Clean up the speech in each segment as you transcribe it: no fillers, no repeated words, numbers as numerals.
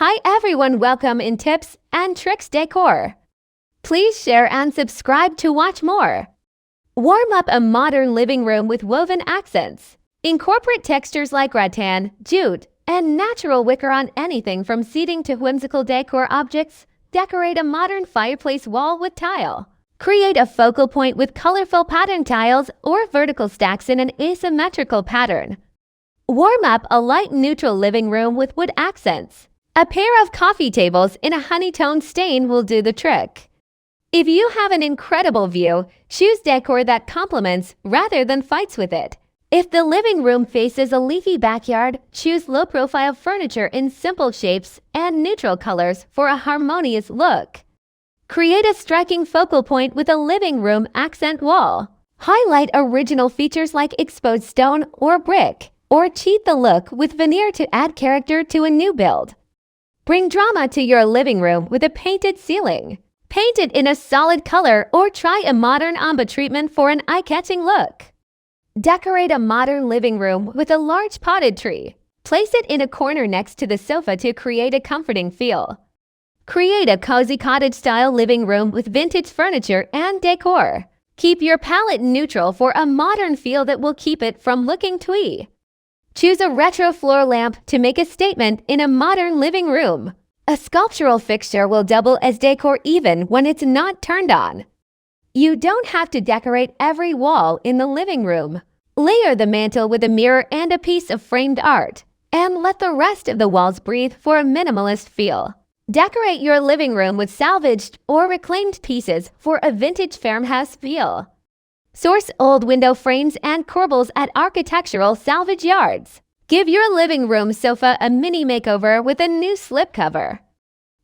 Hi everyone, welcome in Tips and Tricks Decor. Please share and subscribe to watch more. Warm up a modern living room with woven accents. Incorporate textures like rattan, jute, and natural wicker on anything from seating to whimsical decor objects. Decorate a modern fireplace wall with tile. Create a focal point with colorful pattern tiles or vertical stacks in an asymmetrical pattern. Warm up a light neutral living room with wood accents. A pair of coffee tables in a honey-toned stain will do the trick. If you have an incredible view, choose decor that complements rather than fights with it. If the living room faces a leafy backyard, choose low-profile furniture in simple shapes and neutral colors for a harmonious look. Create a striking focal point with a living room accent wall. Highlight original features like exposed stone or brick, or cheat the look with veneer to add character to a new build. Bring drama to your living room with a painted ceiling. Paint it in a solid color or try a modern ombre treatment for an eye-catching look. Decorate a modern living room with a large potted tree. Place it in a corner next to the sofa to create a comforting feel. Create a cozy cottage-style living room with vintage furniture and decor. Keep your palette neutral for a modern feel that will keep it from looking twee. Choose a retro floor lamp to make a statement in a modern living room. A sculptural fixture will double as decor even when it's not turned on. You don't have to decorate every wall in the living room. Layer the mantle with a mirror and a piece of framed art, and let the rest of the walls breathe for a minimalist feel. Decorate your living room with salvaged or reclaimed pieces for a vintage farmhouse feel. Source old window frames and corbels at architectural salvage yards. Give your living room sofa a mini makeover with a new slipcover.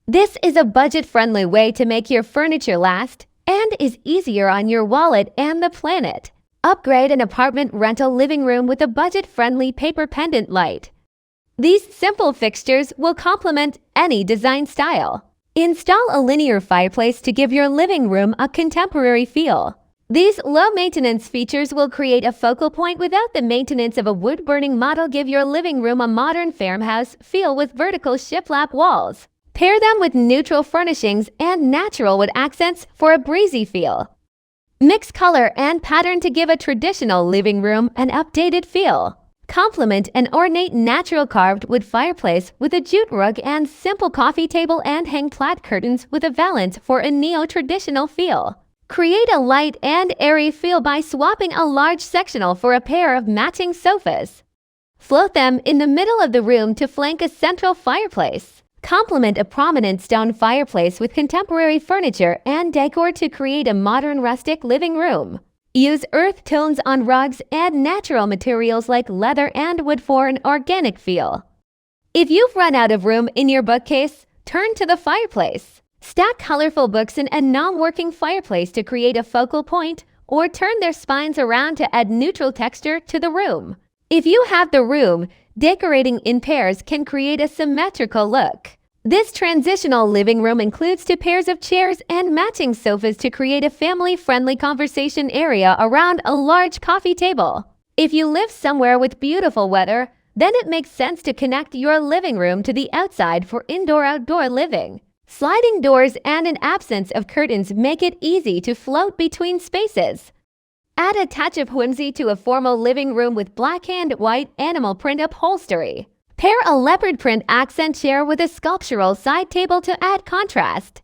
This is a budget-friendly way to make your furniture last and is easier on your wallet and the planet. Upgrade an apartment rental living room with a budget-friendly paper pendant light. These simple fixtures will complement any design style. Install a linear fireplace to give your living room a contemporary feel. These low-maintenance features will create a focal point without the maintenance of a wood-burning model. Give your living room a modern farmhouse feel with vertical shiplap walls. Pair them with neutral furnishings and natural wood accents for a breezy feel. Mix color and pattern to give a traditional living room an updated feel. Complement an ornate natural carved wood fireplace with a jute rug and simple coffee table, and hang plaid curtains with a valance for a neo-traditional feel. Create a light and airy feel by swapping a large sectional for a pair of matching sofas. Float them in the middle of the room to flank a central fireplace. Complement a prominent stone fireplace with contemporary furniture and decor to create a modern rustic living room. Use earth tones on rugs and natural materials like leather and wood for an organic feel. If you've run out of room in your bookcase, turn to the fireplace. Stack colorful books in a non-working fireplace to create a focal point, or turn their spines around to add neutral texture to the room. If you have the room, decorating in pairs can create a symmetrical look. This transitional living room includes 2 pairs of chairs and matching sofas to create a family-friendly conversation area around a large coffee table. If you live somewhere with beautiful weather, then it makes sense to connect your living room to the outside for indoor-outdoor living. Sliding doors and an absence of curtains make it easy to float between spaces. Add a touch of whimsy to a formal living room with black and white animal print upholstery. Pair a leopard print accent chair with a sculptural side table to add contrast.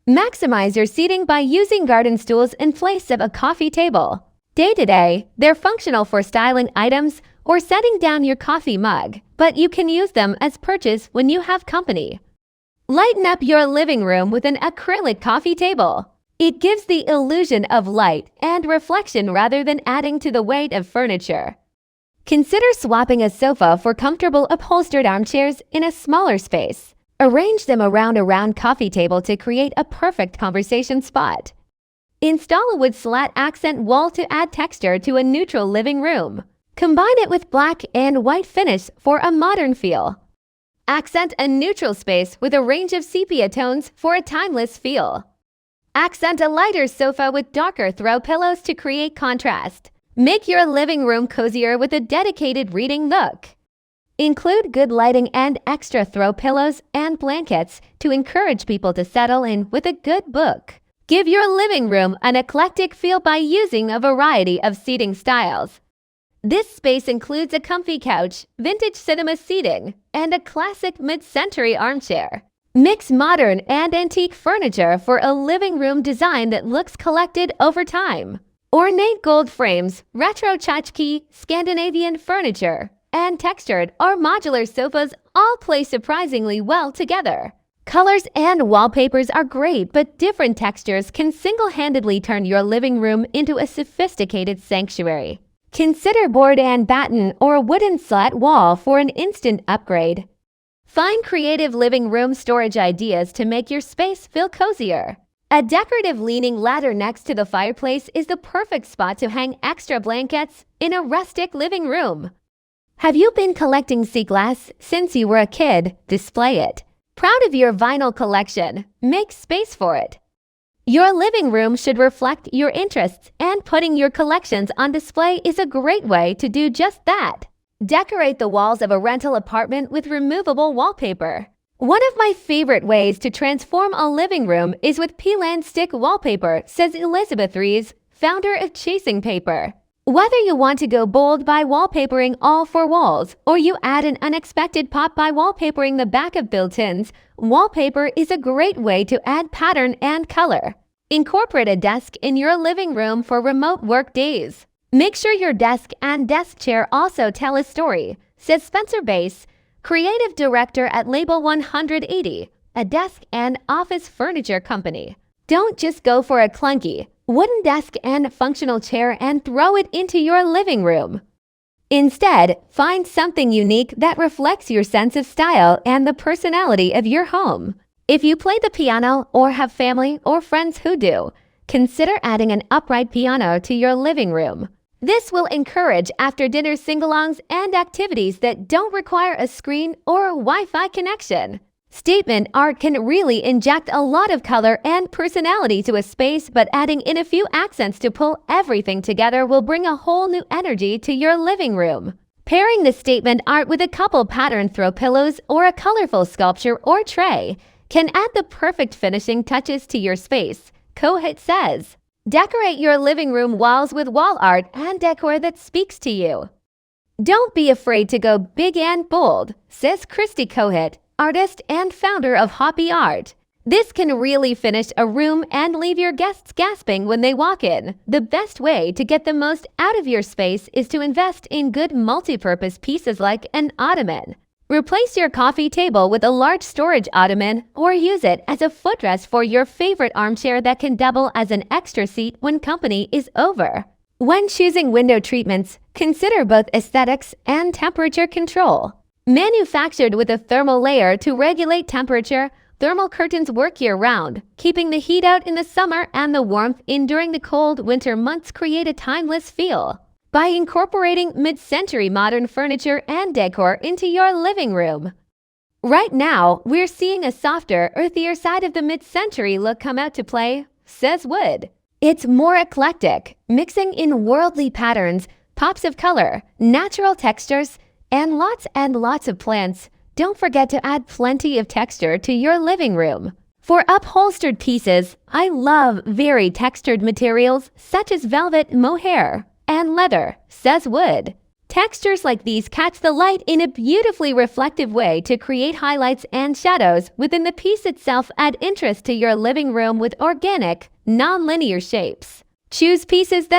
Maximize your seating by using garden stools in place of a coffee table. Day-to-day, they're functional for styling items or setting down your coffee mug, but you can use them as perches when you have company. Lighten up your living room with an acrylic coffee table. It gives the illusion of light and reflection rather than adding to the weight of furniture. Consider swapping a sofa for comfortable upholstered armchairs in a smaller space. Arrange them around a round coffee table to create a perfect conversation spot. Install a wood slat accent wall to add texture to a neutral living room. Combine it with black and white finish for a modern feel. Accent a neutral space with a range of sepia tones for a timeless feel. Accent a lighter sofa with darker throw pillows to create contrast. Make your living room cozier with a dedicated reading nook. Include good lighting and extra throw pillows and blankets to encourage people to settle in with a good book. Give your living room an eclectic feel by using a variety of seating styles. This space includes a comfy couch, vintage cinema seating, and a classic mid-century armchair. Mix modern and antique furniture for a living room design that looks collected over time. Ornate gold frames, retro tchotchke, Scandinavian furniture, and textured or modular sofas all play surprisingly well together. Colors and wallpapers are great, but different textures can single-handedly turn your living room into a sophisticated sanctuary. Consider board and batten or wooden slat wall for an instant upgrade. Find creative living room storage ideas to make your space feel cozier. A decorative leaning ladder next to the fireplace is the perfect spot to hang extra blankets in a rustic living room. Have you been collecting sea glass since you were a kid? Display it. Proud of your vinyl collection? Make space for it. Your living room should reflect your interests, and putting your collections on display is a great way to do just that. Decorate the walls of a rental apartment with removable wallpaper. One of my favorite ways to transform a living room is with peel and stick wallpaper, says Elizabeth Rees, founder of Chasing Paper. Whether you want to go bold by wallpapering all four walls, or you add an unexpected pop by wallpapering the back of built-ins, wallpaper is a great way to add pattern and color. Incorporate a desk in your living room for remote work days. Make sure your desk and desk chair also tell a story, says Spencer Bass, creative director at Label 180, a desk and office furniture company. Don't just go for a clunky wooden desk and functional chair and throw it into your living room. Instead, find something unique that reflects your sense of style and the personality of your home. If you play the piano or have family or friends who do, consider adding an upright piano to your living room. This will encourage after-dinner sing-alongs and activities that don't require a screen or a Wi-Fi connection. Statement art can really inject a lot of color and personality to a space, but adding in a few accents to pull everything together will bring a whole new energy to your living room. Pairing the statement art with a couple pattern throw pillows or a colorful sculpture or tray can add the perfect finishing touches to your space, Kohut says. Decorate your living room walls with wall art and decor that speaks to you. Don't be afraid to go big and bold, says Christy Kohut, artist and founder of Hoppy Art. This can really finish a room and leave your guests gasping when they walk in. The best way to get the most out of your space is to invest in good multi-purpose pieces like an ottoman. Replace your coffee table with a large storage ottoman or use it as a footrest for your favorite armchair that can double as an extra seat when company is over. When choosing window treatments, consider both aesthetics and temperature control. Manufactured with a thermal layer to regulate temperature, thermal curtains work year-round, keeping the heat out in the summer and the warmth in during the cold winter months create a timeless feel. By incorporating mid-century modern furniture and decor into your living room. Right now, we're seeing a softer, earthier side of the mid-century look come out to play, says Wood. It's more eclectic, mixing in worldly patterns, pops of color, natural textures, and lots of plants. Don't forget to add plenty of texture to your living room. For upholstered pieces, I love very textured materials such as velvet, mohair, and leather, says Wood. Textures like these catch the light in a beautifully reflective way to create highlights and shadows within the piece itself. Add interest to your living room with organic, non-linear shapes. Choose pieces that